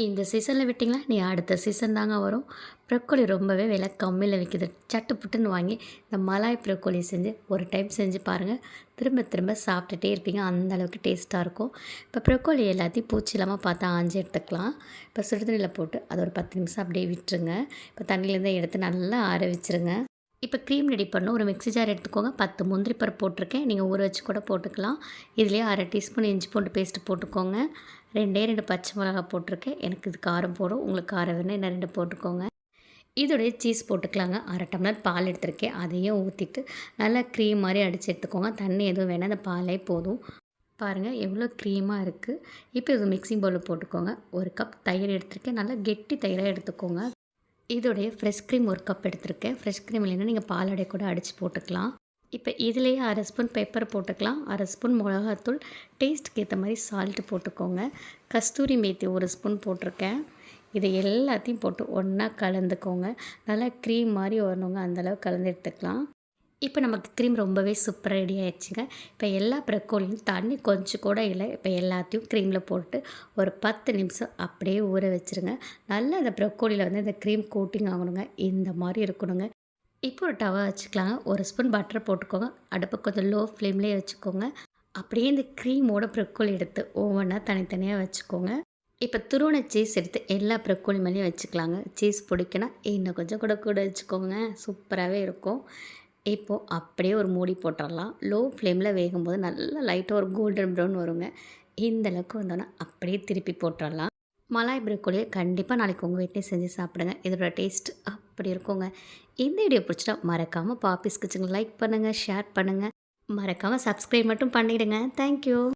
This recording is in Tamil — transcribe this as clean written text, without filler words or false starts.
இந்த சீசனில் விட்டிங்களா நீ அடுத்த சீசன் தாங்க வரும். ப்ரொக்கோலி ரொம்பவே விலை கம்மியில் விற்கிது. சட்டு புட்டுன்னு வாங்கி இந்த மலாய் ப்ரொக்கோலி செஞ்சு ஒரு டைம் செஞ்சு பாருங்கள். திரும்ப திரும்ப சாப்பிட்டுட்டே இருப்பீங்க. அந்த அளவுக்கு டேஸ்ட்டாக இருக்கும். இப்போ ப்ரொக்கோலி எல்லாத்தையும் பூச்சி இல்லாமல் பார்த்து ஆஞ்சு எடுத்துக்கலாம். இப்போ சுடுதண்ணியில் போட்டு அதை ஒரு 10 நிமிஷம் அப்படியே விட்டுருங்க. இப்போ தண்ணியிலேருந்து எடுத்து நல்லா ஆற வச்சுருங்க. இப்போ க்ரீம் ரெடி பண்ணணும். ஒரு மிக்ஸி ஜார் எடுத்துக்கோங்க. 10 முந்திரி பருப்பு போட்டிருக்கேன். நீங்கள் ஊற வச்சு கூட போட்டுக்கலாம். இதுலேயே 1/2 டீஸ்பூன் இஞ்சி பூண்டு பேஸ்ட்டு போட்டுக்கோங்க. 2 பச்சை மிளகா போட்டிருக்கேன். எனக்கு இது காரம் போடும். உங்களுக்கு காரம் வேணால் இன்னும் 2 போட்டுக்கோங்க. இதோடைய சீஸ் போட்டுக்கலாங்க. 1/2 டம்ளர் பால் எடுத்திருக்கேன். அதையும் ஊற்றிட்டு நல்லா க்ரீம் மாதிரி அடித்து எடுத்துக்கோங்க. தண்ணி எதுவும் வேணால் அந்த பாலே போதும். பாருங்கள் எவ்வளோ க்ரீமாக இருக்குது. இப்போ இது மிக்சிங் பவுலில் போட்டுக்கோங்க. 1 கப் தயிர் எடுத்திருக்கேன். நல்லா கெட்டி தயிராக எடுத்துக்கோங்க. இதோடைய ஃப்ரெஷ் க்ரீம் 1 கப் எடுத்திருக்கேன். ஃப்ரெஷ் க்ரீம் இல்லைன்னா நீங்கள் பாலாடை கூட அடித்து போட்டுக்கலாம். இப்போ இதுலேயே 1/2 ஸ்பூன் பெப்பர் போட்டுக்கலாம். 1/2 ஸ்பூன் மிளகாத்தூள், டேஸ்ட்டுக்கு ஏற்ற மாதிரி சால்ட்டு போட்டுக்கோங்க. கஸ்தூரி மேத்தி 1 ஸ்பூன் போட்டிருக்கேன். இதை எல்லாத்தையும் போட்டு ஒன்றா கலந்துக்கோங்க. நல்லா க்ரீம் மாதிரி வரணுங்க, அந்தளவுக்கு கலந்து எடுத்துக்கலாம். இப்போ நமக்கு க்ரீம் ரொம்பவே சூப்பராக ரெடி ஆகிடுச்சிங்க. இப்போ எல்லா ப்ரொக்கோலியும் தண்ணி கொஞ்சம் கூட இல்லை. இப்போ எல்லாத்தையும் க்ரீமில் போட்டு ஒரு 10 நிமிஷம் அப்படியே ஊற வச்சுருங்க. நல்லா அந்த ப்ரொக்கோலியில் வந்து இந்த க்ரீம் கோட்டிங் ஆகணுங்க. இந்த மாதிரி இருக்கணுங்க. இப்போ ஒரு டவா வச்சுக்கலாங்க. 1 ஸ்பூன் பட்டர் போட்டுக்கோங்க. அடுப்பை கொஞ்சம் லோ ஃப்ளேம்லேயே வச்சுக்கோங்க. அப்படியே இந்த க்ரீமோட ப்ரொக்கோலி எடுத்து ஒவ்வொன்றா தனித்தனியாக வச்சுக்கோங்க. இப்போ துருவன சீஸ் எடுத்து எல்லா ப்ரொக்கோலி மேலேயும் வச்சுக்கலாங்க. சீஸ் பிடிக்குன்னா இன்னும் கொஞ்சம் கூட வச்சுக்கோங்க. சூப்பராகவே இருக்கும். இப்போது அப்படியே ஒரு மூடி போட்டுடலாம். லோ ஃப்ளேமில் வேகும்போது நல்லா லைட்டாக ஒரு கோல்டன் ப்ரௌன் வருங்க. இந்த அளவுக்கு வந்தோன்னா அப்படியே திருப்பி போட்டுடலாம். மலாய் ப்ரொக்கோலியை கண்டிப்பாக நாளைக்கு உங்கள் வீட்டிலே செஞ்சு சாப்பிடுங்க. இதோட டேஸ்ட் அப்படி இருக்குங்க. இந்த வீடியோ பிடிச்சிட்டா மறக்காமல் பாப்பீஸ் கிச்சனுக்கு லைக் பண்ணுங்கள், ஷேர் பண்ணுங்கள். மறக்காமல் சப்ஸ்கிரைப் மட்டும் பண்ணிவிடுங்க. தேங்க்யூ.